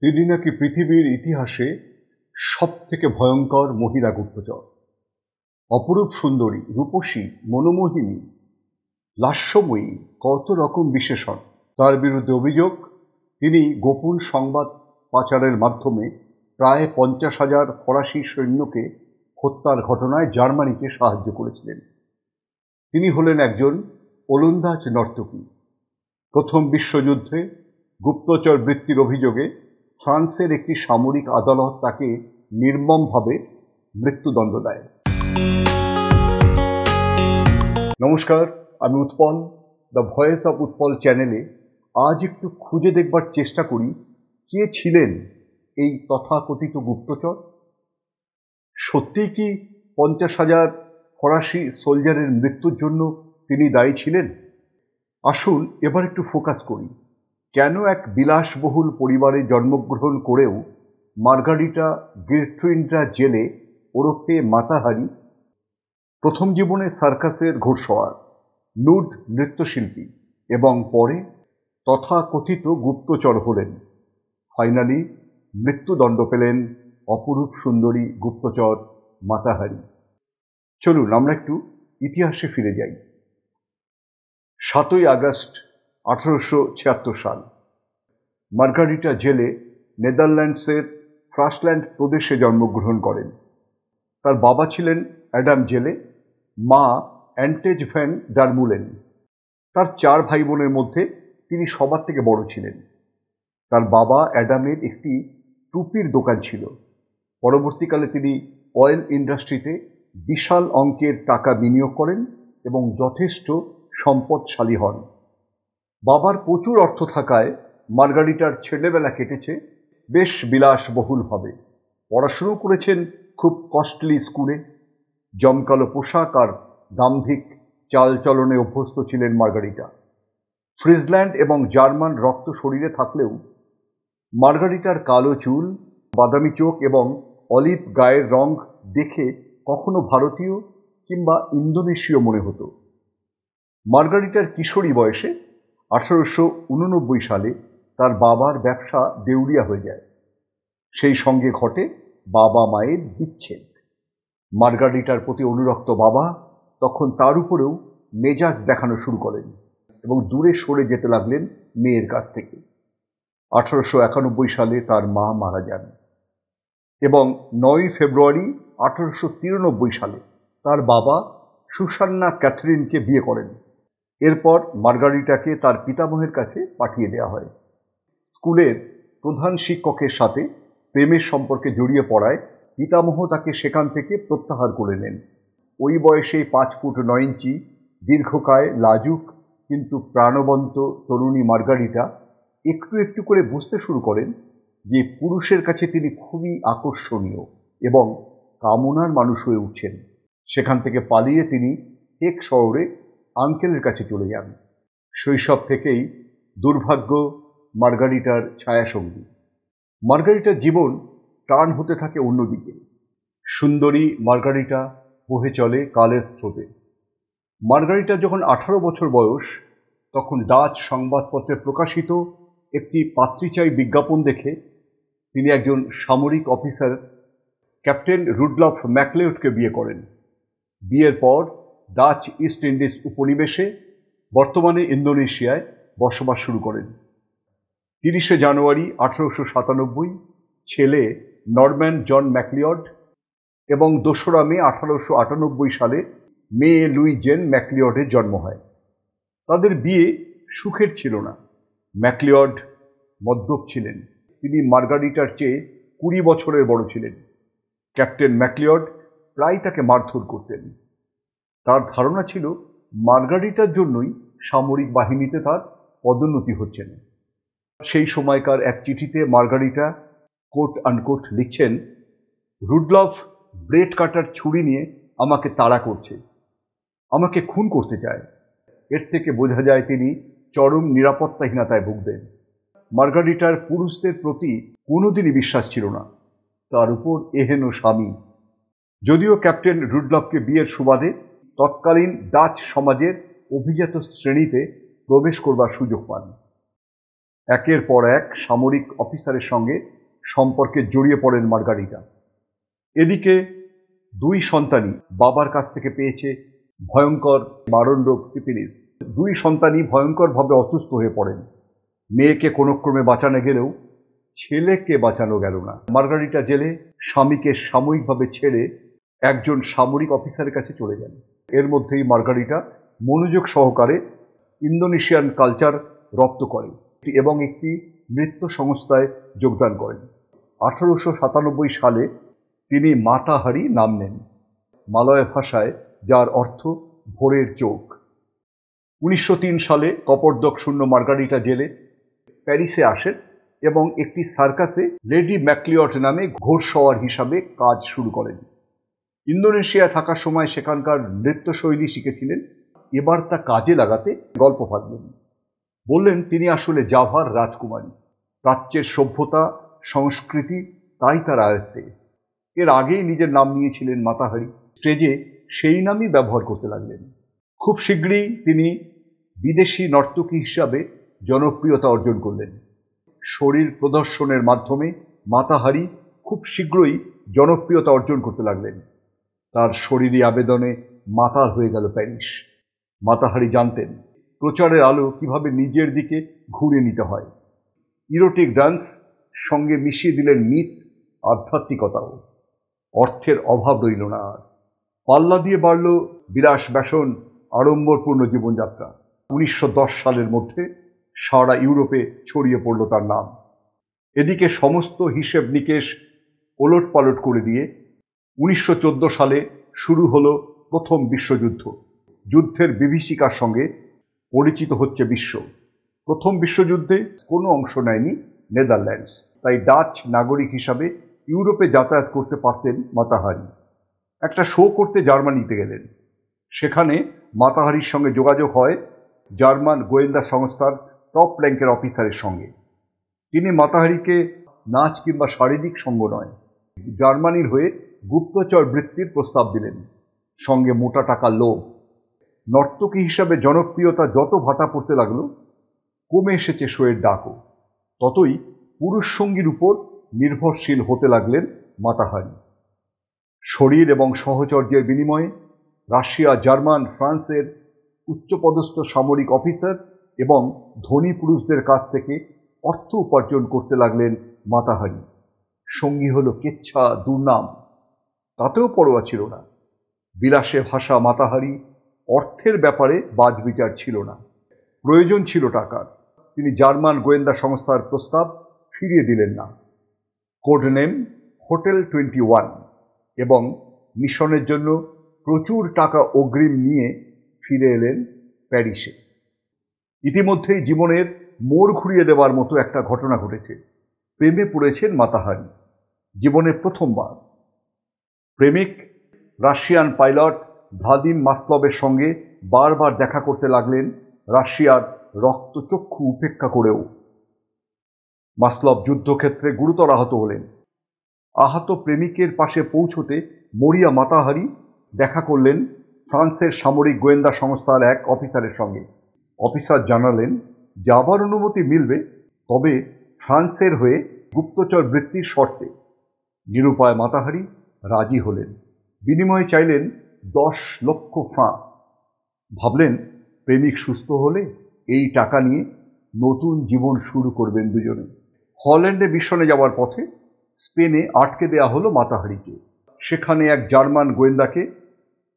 তিনি নাকি পৃথিবীর ইতিহাসে সবথেকে ভয়ঙ্কর মহিলা গুপ্তচর। অপরূপ সুন্দরী, রূপসী, মনোমোহিনী, লাস্যময়ী, কত রকম বিশেষণ। তার বিরুদ্ধে অভিযোগ, তিনি গোপন সংবাদ পাচারের মাধ্যমে প্রায় 50,000 ফরাসি সৈন্যকে হত্যার ঘটনায় জার্মানিকে সাহায্য করেছিলেন। তিনি হলেন একজন ওলন্দাজ নর্তকী। প্রথম বিশ্বযুদ্ধে গুপ্তচর বৃত্তির অভিযোগে ফ্রান্সের একটি সামরিক আদালত তাকে নির্মমভাবে মৃত্যুদণ্ড দেয়। নমস্কার, আমি Utpal. The voice of Utpal চ্যানেলে আজ একটু খুঁজে দেখবার চেষ্টা করি কে ছিলেন এই তথাকথিত গুপ্তচর। সত্যিই কি 50,000 ফরাসি সোলজারের মৃত্যুর জন্য তিনি দায়ী ছিলেন? আসুন এবার একটু ফোকাস করি। কেন এক বিলাসবহুল পরিবারে জন্মগ্রহণ করেও মার্গারিটা গেরট্রুইডা জেলে ওরফে মাতাহারি প্রথম জীবনে সার্কাসের ঘোড়সওয়ার, নুড নৃত্যশিল্পী এবং পরে তথাকথিত গুপ্তচর হলেন। ফাইনালি মৃত্যুদণ্ড পেলেন অপরূপ সুন্দরী গুপ্তচর মাতাহারি। চলুন আমরা একটু ইতিহাসে ফিরে যাই। 7ই আগস্ট 1876 সাল, মার্গারিটা জেলে নেদারল্যান্ডসের ফ্রাসল্যান্ড প্রদেশে জন্মগ্রহণ করেন। তার বাবা ছিলেন অ্যাডাম জেলে, মা অ্যান্টেজ ভ্যান ডারমুলেন। তার 4 ভাই বোনের মধ্যে তিনি সবার থেকে বড় ছিলেন। তার বাবা অ্যাডামের একটি টুপির দোকান ছিল। পরবর্তীকালে তিনি অয়েল ইন্ডাস্ট্রিতে বিশাল অঙ্কের টাকা বিনিয়োগ করেন এবং যথেষ্ট সম্পদশালী হন। বাবার প্রচুর অর্থ থাকায় মার্গারিটার ছেলেবেলা কেটেছে বেশ বিলাসবহুলভাবে। পড়াশুনো করেছেন খুব কস্টলি স্কুলে। জমকালো পোশাক আর দাম্ভিক চালচলনে অভ্যস্ত ছিলেন মার্গারিটা। ফ্রিজল্যান্ড এবং জার্মান রক্ত শরীরে থাকলেও মার্গারিটার কালো চুল, বাদামি চোখ এবং অলিভ গায়ের রং দেখে কখনো ভারতীয় কিংবা ইন্দোনেশীয় মনে হতো। মার্গারিটার কিশোরী বয়সে 1889 সালে তার বাবার ব্যবসা দেউলিয়া হয়ে যায়। সেই সঙ্গে ঘটে বাবা মায়ের বিচ্ছেদ। মার্গারিটার প্রতি অনুরক্ত বাবা তখন তার উপরেও মেজাজ দেখানো শুরু করেন এবং দূরে সরে যেতে লাগলেন মেয়ের কাছ থেকে। 1891 সালে তার মা মারা যান এবং 9 ফেব্রুয়ারি 1893 সালে তার বাবা সুসান্না ক্যাথরিনকে বিয়ে করেন। এরপর মার্গারিটাকে তার পিতামহের কাছে পাঠিয়ে দেওয়া হয়। স্কুলের প্রধান শিক্ষকের সাথে প্রেমের সম্পর্কে জড়িয়ে পড়ায় পিতামহ তাকে সেখান থেকে প্রত্যাহার করে নেন। ওই বয়সে 5 ফুট 9 ইঞ্চি দীর্ঘকায়, লাজুক কিন্তু প্রাণবন্ত তরুণী মার্গারিটা একটু একটু করে বুঝতে শুরু করেন যে পুরুষের কাছে তিনি খুবই আকর্ষণীয় এবং কামনার মানুষ হয়ে উঠছেন। সেখান থেকে পালিয়ে তিনি এক শহরে আঙ্কেলের কাছে চলে যান। শৈশব থেকেই দুর্ভাগ্য মার্গারিটার ছায়াসঙ্গী। মার্গারিটার জীবন টার্ন হতে থাকে অন্যদিকে। সুন্দরী মার্গারিটা বহে চলে কালের স্রোতে। মার্গারিটা যখন 18 বছর বয়স, তখন ডাচ সংবাদপত্রে প্রকাশিত একটি পাত্রীচাই বিজ্ঞাপন দেখে তিনি একজন সামরিক অফিসার ক্যাপ্টেন রুডলফ ম্যাকলিওডকে বিয়ে করেন। বিয়ের পর ডাচ ইস্ট ইন্ডিজ উপনিবেশে, বর্তমানে ইন্দোনেশিয়ায় বসবাস শুরু করেন। 30শে জানুয়ারি 1897 ছেলে নরম্যান জন ম্যাকলিওড এবং 2রা মে 1898 সালে মেয়ে লুই জেন ম্যাকলিওডের জন্ম হয়। তাদের বিয়ে সুখের ছিল না। ম্যাকলিওড মদ্যপ ছিলেন। তিনি মার্গারিটার চেয়ে 20 বছরের বড় ছিলেন। ক্যাপ্টেন ম্যাকলিওড প্রায় তাকে মারধর করতেন। তার ধারণা ছিল মার্গারিটার জন্যই সামরিক বাহিনীতে তার পদোন্নতি হচ্ছে না। সেই সময়কার এক চিঠিতে মার্গারিটা কোট আনকোট লিখছেন, রুডলফ ব্লেড কাটার ছুরি নিয়ে আমাকে তাড়া করছে, আমাকে খুন করতে চায়। এর থেকে বোঝা যায় তিনি চরম নিরাপত্তাহীনতায় ভুগতেন। মার্গারিটার পুরুষদের প্রতি কোনোদিনই বিশ্বাস ছিল না, তার উপর এহেন স্বামী। যদিও ক্যাপ্টেন রুডলফকে বিয়ের সুবাদে তৎকালীন ডাচ সমাজের অভিজাত শ্রেণীতে প্রবেশ করবার সুযোগ পান। একের পর এক সামরিক অফিসারের সঙ্গে সম্পর্কে জড়িয়ে পড়েন মার্গারিটা। এদিকে দুই সন্তানই বাবার কাছ থেকে পেয়েছে ভয়ঙ্কর মারণ রোগ সিফিলিস। দুই সন্তানই ভয়ঙ্করভাবে অসুস্থ হয়ে পড়েন। মেয়েকে কোনো ক্রমে বাঁচানো গেলেও ছেলেকে বাঁচানো গেল না। মার্গারিটা জেলে স্বামীকে সাময়িকভাবে ছেড়ে একজন সামরিক অফিসারের কাছে চলে যান। এর মধ্যেই মার্গারিটা মনোযোগ সহকারে ইন্দোনেশিয়ান কালচার রপ্ত করেন এবং একটি নৃত্য সংস্থায় যোগদান করেন। 1897 সালে তিনি মাতাহারি নাম নেন, মালয় ভাষায় যার অর্থ ভোরের চোখ। 1903 সালে কপর্দক শূন্য মার্গারিটা জেলে প্যারিসে আসেন এবং একটি সার্কাসে লেডি ম্যাকলিওড নামে ঘোড়সওয়ার হিসাবে কাজ শুরু করেন। ইন্দোনেশিয়ায় থাকার সময় সেখানকার নৃত্যশৈলী শিখেছিলেন। এবার তা কাজে লাগাতে গল্প ভাবলেন। বললেন তিনি আসলে জাভার রাজকুমারী, প্রাচ্যের সভ্যতা সংস্কৃতি তাই তার আয়ত্তে। এর আগেই নিজের নাম নিয়েছিলেন মাতাহারি। স্টেজে সেই নামই ব্যবহার করতে লাগলেন। খুব শীঘ্রই তিনি বিদেশি নর্তকী হিসাবে জনপ্রিয়তা অর্জন করলেন। শরীর প্রদর্শনের মাধ্যমে মাতাহারি খুব শীঘ্রই জনপ্রিয়তা অর্জন করতে লাগলেন। তার শরীরী আবেদনে মাতাল হয়ে গেল প্যারিস। মাতাহারি জানতেন প্রচারের আলো কিভাবে নিজের দিকে ঘুরিয়ে নিতে হয়। ইরোটিক ডান্স সঙ্গে মিশিয়ে দিলেন মিথ, আধ্যাত্মিকতাও। অর্থের অভাব রইল না আর। পাল্লা দিয়ে বাড়ল বিলাস ব্যাসন, আড়ম্বরপূর্ণ জীবনযাত্রা। 1910 সালের মধ্যে সারা ইউরোপে ছড়িয়ে পড়ল তার নাম। এদিকে সমস্ত হিসেব নিকেশ ওলটপালট করে দিয়ে 1914 সালে শুরু হলো প্রথম বিশ্বযুদ্ধ। যুদ্ধের বিভীষিকার সঙ্গে পরিচিত হচ্ছে বিশ্ব। প্রথম বিশ্বযুদ্ধে কোনো অংশ নেয়নি নেদারল্যান্ডস, তাই ডাচ নাগরিক হিসাবে ইউরোপে যাতায়াত করতে পারতেন মাতাহারি। একটা শো করতে জার্মানিতে গেলেন। সেখানে মাতাহারির সঙ্গে যোগাযোগ হয় জার্মান গোয়েন্দা সংস্থার টপ র্যাঙ্কের অফিসারের সঙ্গে। তিনি মাতাহারিকে নাচ কিংবা শারীরিক সঙ্গ নয়, জার্মানির হয়ে গুপ্তচর বৃত্তির প্রস্তাব দিলেন, সঙ্গে মোটা টাকার লোভ। নর্তকী হিসাবে জনপ্রিয়তা যত ভাটা পড়তে লাগলো, কমে এসেছে শোয়ের ডাকও। ততই পুরুষ সঙ্গীর উপর নির্ভরশীল হতে লাগলেন মাতাহারি। শরীর এবং সহচর্যের বিনিময়ে রাশিয়া, জার্মান, ফ্রান্সের উচ্চপদস্থ সামরিক অফিসার এবং ধনী পুরুষদের কাছ থেকে অর্থ উপার্জন করতে লাগলেন মাতাহারি। সঙ্গী হলো কেচ্ছা, দুর্নাম। তাতেও পরোয়া ছিল না। বিলাসে ভাষা মাতাহারি অর্থের ব্যাপারে বাজবিচার ছিল না। প্রয়োজন ছিল টাকার। তিনি জার্মান গোয়েন্দা সংস্থার প্রস্তাব ফিরিয়ে দিলেন না। কোড নেম হোটেল 21 এবং মিশনের জন্য প্রচুর টাকা অগ্রিম নিয়ে ফিরে এলেন প্যারিসে। ইতিমধ্যেই জীবনের মোড় ঘুরিয়ে দেওয়ার মতো একটা ঘটনা ঘটেছে। প্রেমে পড়েছেন মাতাহারি, জীবনের প্রথমবার। প্রেমিক রাশিয়ান পাইলট ভ্লাদিমির মাসলভের সঙ্গে বারবার দেখা করতে লাগলেন, রাশিয়ার রক্তচক্ষু উপেক্ষা করেও। মাসলভ যুদ্ধক্ষেত্রে গুরুতর আহত হলেন। আহত প্রেমিকের পাশে পৌঁছতে মরিয়া মাতাহারি দেখা করলেন ফ্রান্সের সামরিক গোয়েন্দা সংস্থার এক অফিসারের সঙ্গে। অফিসার জানালেন যাবার অনুমতি মিলবে, তবে ফ্রান্সের হয়ে গুপ্তচর বৃত্তির শর্তে। নিরুপায় মাতাহারি রাজি হলেন। বিনিময়ে চাইলেন 10 লক্ষ ফ্রাঁ। ভাবলেন প্রেমিক সুস্থ হলে এই টাকা নিয়ে নতুন জীবন শুরু করবেন দুজনে। হল্যান্ডে মিশনে যাওয়ার পথে স্পেনে আটকে দেয়া হলো মাতাহারিকে। সেখানে এক জার্মান গোয়েন্দাকে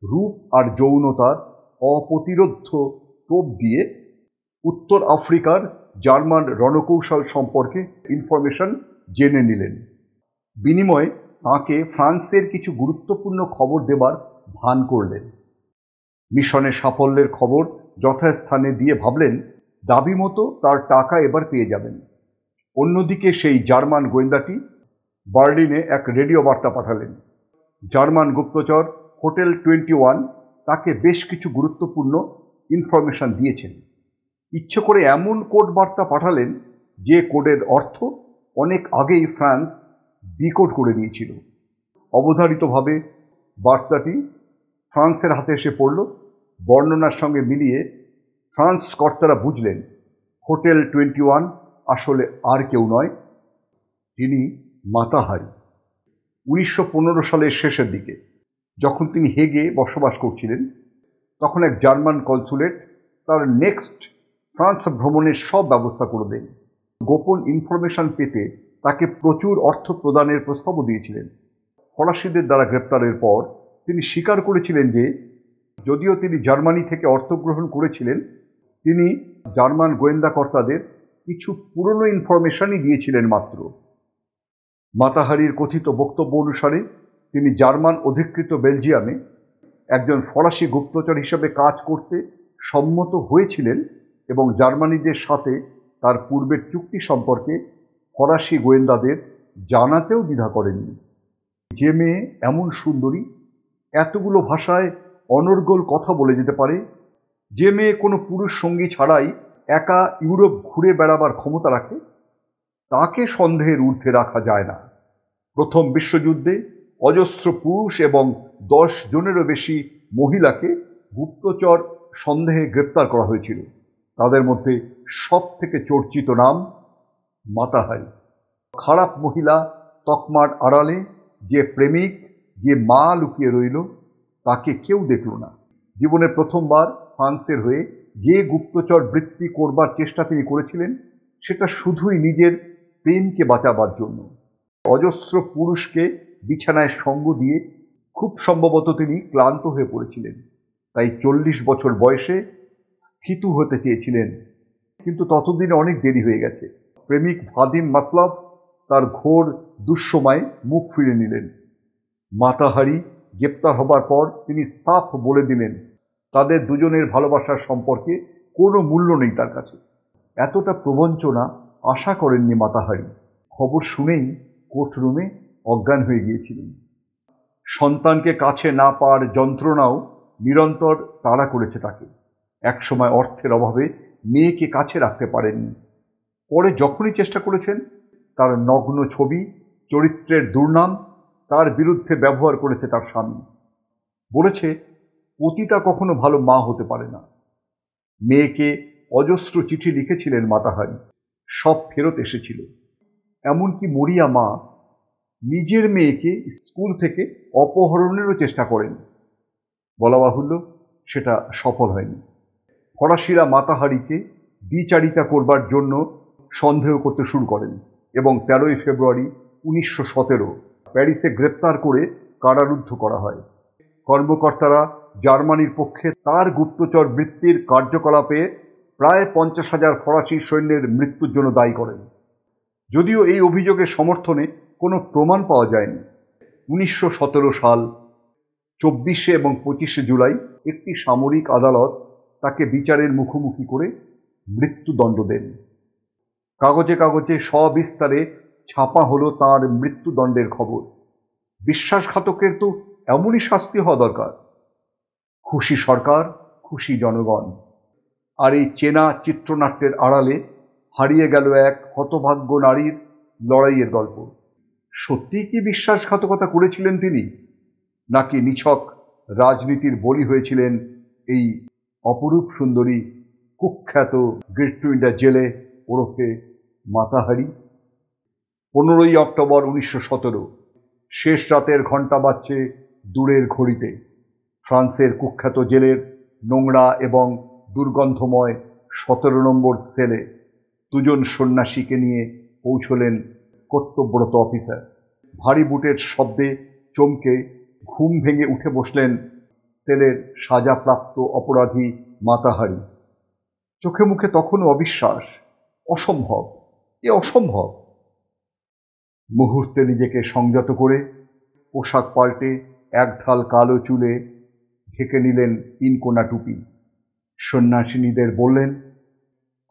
রূপ আর যৌনতার অপ্রতিরোধ্য টোপ দিয়ে উত্তর আফ্রিকার জার্মান রণকৌশল সম্পর্কে ইনফরমেশন জেনে নিলেন। বিনিময়ে তাঁকে ফ্রান্সের কিছু গুরুত্বপূর্ণ খবর দেবার ভান করলেন। মিশনের সাফল্যের খবর যথাস্থানে দিয়ে ভাবলেন দাবি মতো তার টাকা এবার পেয়ে যাবেন। অন্যদিকে সেই জার্মান গোয়েন্দাটি বার্লিনে এক রেডিও বার্তা পাঠালেন। জার্মান গুপ্তচর হোটেল 21 তাকে বেশ কিছু গুরুত্বপূর্ণ ইনফরমেশন দিয়েছেন। ইচ্ছে করে এমন কোড বার্তা পাঠালেন যে কোডের অর্থ অনেক আগেই ফ্রান্স ডিকোড করে দিয়েছিল। অবধারিতভাবে বার্তাটি ফ্রান্সের হাতে এসে পড়ল। বর্ণনার সঙ্গে মিলিয়ে ফ্রান্স কর্তারা বুঝলেন হোটেল 21 আসলে আর কেউ নয়, তিনি মাতা হারি। 1915 সালের শেষের দিকে যখন তিনি হেগে বসবাস করছিলেন, তখন এক জার্মান কনসুলেট তার নেক্সট ফ্রান্স ভ্রমণের সব ব্যবস্থা করে দেন। গোপন ইনফরমেশন পেতে তাকে প্রচুর অর্থ প্রদানের প্রস্তাবও দিয়েছিলেন। ফরাসিদের দ্বারা গ্রেপ্তারের পর তিনি স্বীকার করেছিলেন যে যদিও তিনি জার্মানি থেকে অর্থ গ্রহণ করেছিলেন, তিনি জার্মান গোয়েন্দা কর্তাদের কিছু পুরনো ইনফরমেশনই দিয়েছিলেন মাত্র। মাতা হারির কথিত বক্তব্য অনুসারে তিনি জার্মান অধিকৃত বেলজিয়ামে একজন ফরাসি গুপ্তচর হিসেবে কাজ করতে সম্মত হয়েছিলেন এবং জার্মানিদের সাথে তার পূর্বের চুক্তি সম্পর্কে ফরাসি গোয়েন্দাদের জানাতেও দ্বিধা করেননি। যে মেয়ে এমন সুন্দরী, এতগুলো ভাষায় অনর্গল কথা বলে যেতে পারে, যে মেয়ে কোনো পুরুষ সঙ্গী ছাড়াই একা ইউরোপ ঘুরে বেড়াবার ক্ষমতা রাখে, তাকে সন্দেহের ঊর্ধ্বে রাখা যায় না। প্রথম বিশ্বযুদ্ধে অজস্র পুরুষ এবং 10 জনেরও বেশি মহিলাকে গুপ্তচর সন্দেহে গ্রেপ্তার করা হয়েছিল। তাদের মধ্যে সব থেকে চর্চিত নাম মাতা হারি। খারাপ মহিলা তকমার আড়ালে যে প্রেমিক, যে মা লুকিয়ে রইল, তাকে কেউ দেখল না। জীবনে প্রথমবার ফ্রান্সের হয়ে যে গুপ্তচর বৃত্তি করবার চেষ্টা তিনি করেছিলেন, সেটা শুধুই নিজের প্রেমকে বাঁচাবার জন্য। অজস্র পুরুষকে বিছানায় সঙ্গ দিয়ে খুব সম্ভবত তিনি ক্লান্ত হয়ে পড়েছিলেন, তাই 40 বছর বয়সে স্থিতু হতে চেয়েছিলেন, কিন্তু ততদিনে অনেক দেরি হয়ে গেছে। প্রেমিক ভাদিম মাসলভ তার ঘোর দুঃসময়ে মুখ ফিরে নিলেন। মাতা হারি গ্রেপ্তার হবার পর তিনি সাফ বলে দিলেন তাদের দুজনের ভালোবাসার সম্পর্কে কোনো মূল্য নেই তার কাছে। এতটা প্রবঞ্চনা আশা করেননি মাতা হারি। খবর শুনেই কোর্টরুমে অজ্ঞান হয়ে গিয়েছিলেন। সন্তানকে কাছে না পাওয়ার যন্ত্রণাও নিরন্তর তাড়া করেছে তাকে। একসময় অর্থের অভাবে মেয়েকে কাছে রাখতে পারেননি। পরে যখনই চেষ্টা করেছেন, তার নগ্ন ছবি, চরিত্রের দুর্নাম তার বিরুদ্ধে ব্যবহার করেছে তার স্বামী। বলেছে পতিতা কখনো ভালো মা হতে পারে না। মেয়েকে অজস্র চিঠি লিখেছিলেন মাতা হারি, সব ফেরত এসেছিল। এমনকি মরিয়া মা নিজের মেয়েকে স্কুল থেকে অপহরণেরও চেষ্টা করেন। বলা বাহুল্য, সেটা সফল হয়নি। ফরাসিরা মাতা হারিকে দ্বিচারিতা করবার জন্য সন্দেহ করতে শুরু করেন এবং 13 ফেব্রুয়ারি 1917 প্যারিসে গ্রেপ্তার করে কারারুদ্ধ করা হয়। কর্মকর্তারা জার্মানির পক্ষে তার গুপ্তচর বৃত্তির কার্যকলাপে প্রায় 50,000 ফরাসি সৈন্যের মৃত্যুর জন্য দায়ী করেন। যদিও এই অভিযোগের সমর্থনে কোনো প্রমাণ পাওয়া যায়নি। 1917 সাল 24 এবং 25 জুলাই একটি সামরিক আদালত তাকে বিচারের মুখোমুখি করে মৃত্যুদণ্ড দেন। কাগজে কাগজে সবিস্তারে ছাপা হলো তার মৃত্যুদণ্ডের খবর। বিশ্বাসঘাতকের তো এমনই শাস্তি হওয়া দরকার। খুশি সরকার, খুশি জনগণ। আর এই চেনা চিত্রনাট্যের আড়ালে হারিয়ে গেল এক হতভাগ্য নারীর লড়াইয়ের গল্প। সত্যিই কি বিশ্বাসঘাতকতা করেছিলেন তিনি, নাকি নিছক রাজনীতির বলি হয়েছিলেন এই অপরূপ সুন্দরী কুখ্যাত গেরট্রুইডা জেলে ওরফে মাতা হারি? 15 অক্টোবর 1917 শেষ রাতের ঘণ্টা বাজছে দূরের ঘড়িতে। ফ্রান্সের কুখ্যাত জেলের নোংরা এবং দুর্গন্ধময় 17 নম্বর সেলে দুজন সন্ন্যাসীকে নিয়ে পৌঁছলেন কর্তব্যরত অফিসার। ভারী বুটের শব্দে চমকে ঘুম ভেঙে উঠে বসলেন সেলের সাজাপ্রাপ্ত অপরাধী মাতা হারি। চোখে মুখে তখনও অবিশ্বাস। অসম্ভব, এ অসম্ভব। মুহূর্তে নিজেকে সংযত করে পোশাক পাল্টে একঢাল কালো চুলে ঢেকে নিলেন 3 কোনা টুপি। সন্ন্যাসিনীদের বললেন,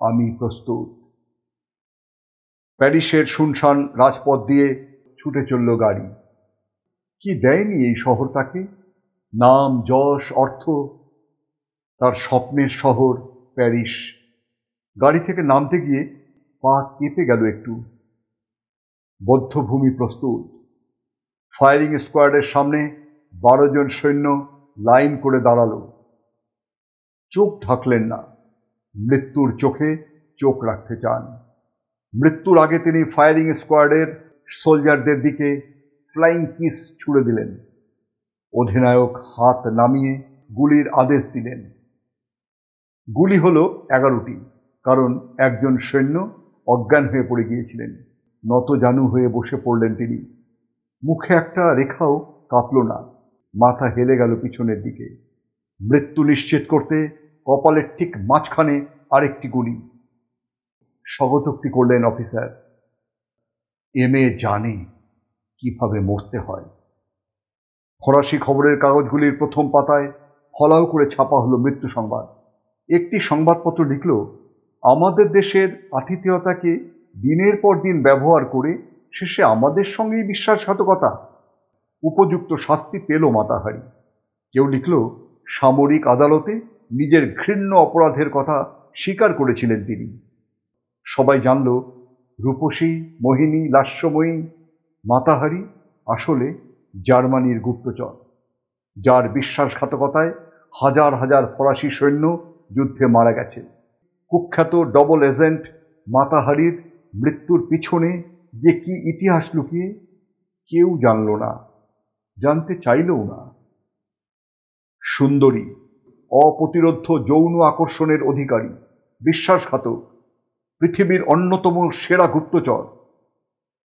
আমি প্রস্তুত। প্যারিসের শুনশান রাজপথ দিয়ে ছুটে চলল গাড়ি। কি দেয়নি এই শহর তাকে? নাম, যশ, অর্থ। তার স্বপ্নের শহর প্যারিস। গাড়ি থেকে নামতে গিয়ে পা কেঁপে গেল একটু। বধ্যভূমি প্রস্তুত। ফায়ারিং স্কোয়াডের সামনে 12 জন সৈন্য লাইন করে দাঁড়ালো। চোখ ঢাকলেন না, মৃত্যুর চোখে চোখ রাখতে চান। মৃত্যুর আগে তিনি ফায়ারিং স্কোয়াডের সোলজারদের দিকে ফ্লাইং কিস ছুড়ে দিলেন। অধিনায়ক হাত নামিয়ে গুলির আদেশ দিলেন। গুলি হলো 11টি, কারণ একজন সৈন্য অজ্ঞান হয়ে পড়ে গিয়েছিলেন। নতজানু হয়ে বসে পড়লেন তিনি। মুখে একটা রেখাও কাঁপল না। মাথা হেলে গেল পিছনের দিকে। মৃত্যু নিশ্চিত করতে কপালের ঠিক মাঝখানে আরেকটি গুলি। স্বগতোক্তি করলেন অফিসার। এ মেয়ে জানে কিভাবে মরতে হয়। ফরাসি খবরের কাগজগুলির প্রথম পাতায় ফলাও করে ছাপা হলো মৃত্যু সংবাদ। একটি সংবাদপত্র লিখল, আমাদের দেশের আতিথেয়তাকে দিনের পর দিন ব্যবহার করে শেষে আমাদের সঙ্গেই বিশ্বাসঘাতকতা। উপযুক্ত শাস্তি পেল মাতাহারি। কেউ লিখল, সামরিক আদালতে নিজের ঘৃণ্য অপরাধের কথা স্বীকার করেছিলেন তিনি। সবাই জানল, রূপসী, মোহিনী, লাস্যময়ী মাতাহারি আসলে জার্মানির গুপ্তচর, যার বিশ্বাসঘাতকতায় হাজার হাজার ফরাসি সৈন্য যুদ্ধে মারা গেছে। কুখ্যাত ডবল এজেন্ট মাতাহারির মৃত্যুর পিছনে যে কি ইতিহাস লুকিয়ে কেউ জানল না, জানতে চাইলও না। সুন্দরী, অপ্রতিরোধ্য যৌন আকর্ষণের অধিকারী, বিশ্বাসঘাতক, পৃথিবীর অন্যতম সেরা গুপ্তচর,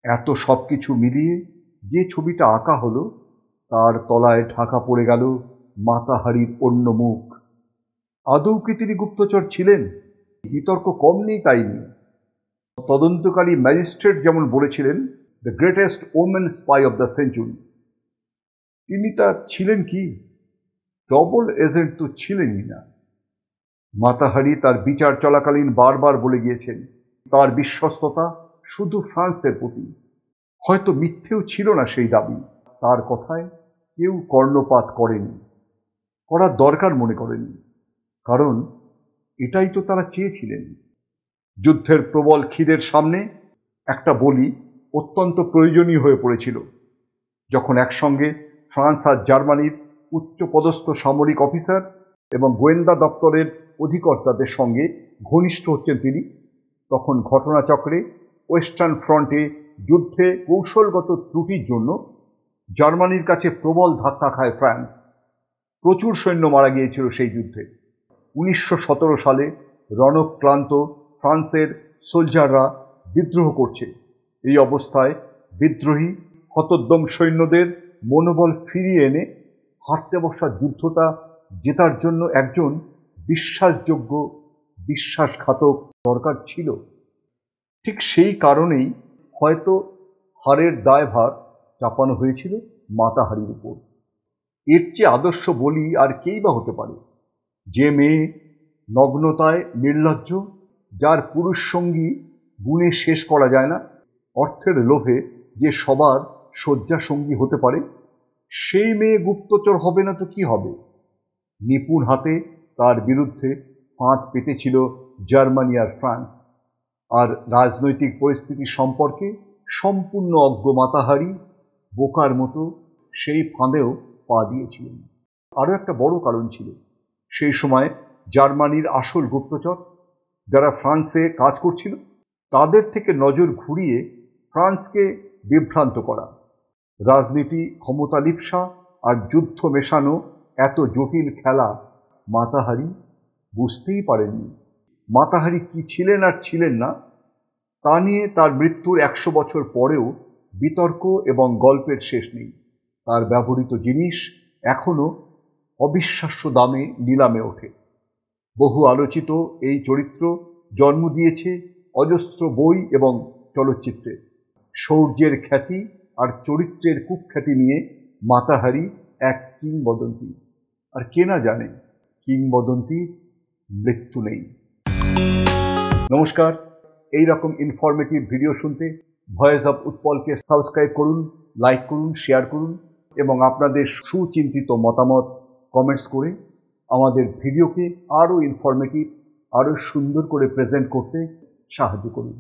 এত সবকিছু মিলিয়ে যে ছবিটা আঁকা হলো তার তলায় ঢাকা পড়ে গেল মাতাহারির অন্য মুখ। আদৌ কি তিনি গুপ্তচর ছিলেন? বিতর্ক কম নেই তাই নিয়ে। তদন্তকারী ম্যাজিস্ট্রেট যেমন বলেছিলেন, the greatest women spy of the century. তিনি তা ছিলেন কি? ডবল এজেন্ট তো ছিলেনই না। মাতাহারি তার বিচার চলাকালীন বারবার বলে গিয়েছেন তার বিশ্বস্ততা শুধু ফ্রান্সের প্রতি। হয়তো মিথ্যেও ছিল না সেই দাবি। তার কথায় কেউ কর্ণপাত করেনি, করার দরকার মনে করেনি, কারণ এটাই তো তারা চেয়েছিলেন। যুদ্ধের প্রবল খিদের সামনে একটা বলি অত্যন্ত প্রয়োজনীয় হয়ে পড়েছিল। যখন একসঙ্গে ফ্রান্স আর জার্মানির উচ্চপদস্থ সামরিক অফিসার এবং গোয়েন্দা দপ্তরের অধিকর্তাদের সঙ্গে ঘনিষ্ঠ হচ্ছেন তিনি, তখন ঘটনাচক্রে ওয়েস্টার্ন ফ্রন্টে যুদ্ধে কৌশলগত ত্রুটির জন্য জার্মানির কাছে প্রবল ধাক্কা খায় ফ্রান্স। প্রচুর সৈন্য মারা গিয়েছিল সেই যুদ্ধে। 1917 সালে রণক্লান্ত ফ্রান্সের সোলজাররা বিদ্রোহ করছে। এই অবস্থায় বিদ্রোহী হতোদ্যম সৈন্যদের মনোবল ফিরিয়ে এনে হারতে বসা যুদ্ধটা জেতার জন্য একজন বিশ্বাসযোগ্য, বিশ্বাসঘাতক দরকার ছিল। ঠিক সেই কারণেই হয়তো হারের দায়ভার চাপানো হয়েছিল মাতাহারির উপর। এর চেয়ে আদর্শ বলি আর কেই বা হতে পারে? যে মেয়ে নগ্নতায় নির্লজ্জ, যার পুরুষ সঙ্গী গুণে শেষ করা যায় না, অর্থের লোভে যে সবার শয্যা সঙ্গী হতে পারে, সেই মেয়ে গুপ্তচর হবে না তো কি হবে? নিপুণ হাতে তার বিরুদ্ধে ফাঁদ পেতেছিল জার্মানি আর ফ্রান্স। আর রাজনৈতিক পরিস্থিতি সম্পর্কে সম্পূর্ণ অজ্ঞ মাতাহারি বোকার মতো সেই ফাঁদেও পা দিয়েছিলেন। আরও একটা বড় কারণ ছিল, সেই সময় জার্মানির আসল গুপ্তচর যারা ফ্রান্সে কাজ করছিল তাদের থেকে নজর ঘুরিয়ে ফ্রান্সকে বিভ্রান্ত করা। রাজনীতি, ক্ষমতা লিপ্সা আর যুদ্ধ মেশানো এত জটিল খেলা মাতাহারি বুঝতেই পারেননি। মাতাহারি কি ছিলেন আর ছিলেন না তা নিয়ে তার মৃত্যুর 100 বছর পরেও বিতর্ক এবং গল্পের শেষ নেই। তার ব্যবহৃত জিনিস এখনো অবিশ্বাস্য দামে নিলামে ওঠে। বহু আলোচিত এই চরিত্র জন্ম দিয়েছে অজস্র বই এবং চলচ্চিত্রে। শৌর্যের খ্যাতি আর চরিত্রের কুখ্যাতি নিয়ে মাতাহারি এক কিংবদন্তি। আর কে না জানে কিংবদন্তির মৃত্যু নেই। নমস্কার। এই রকম ইনফরমেটিভ ভিডিও শুনতে ভয়েস অফ উৎপলকে সাবস্ক্রাইব করুন, লাইক করুন, শেয়ার করুন এবং আপনাদের সুচিন্তিত মতামত কমেন্টস করে আমাদের ভিডিওকে আরও ইনফরমেটিভ, আরও সুন্দর করে প্রেজেন্ট করতে সাহায্য করুন।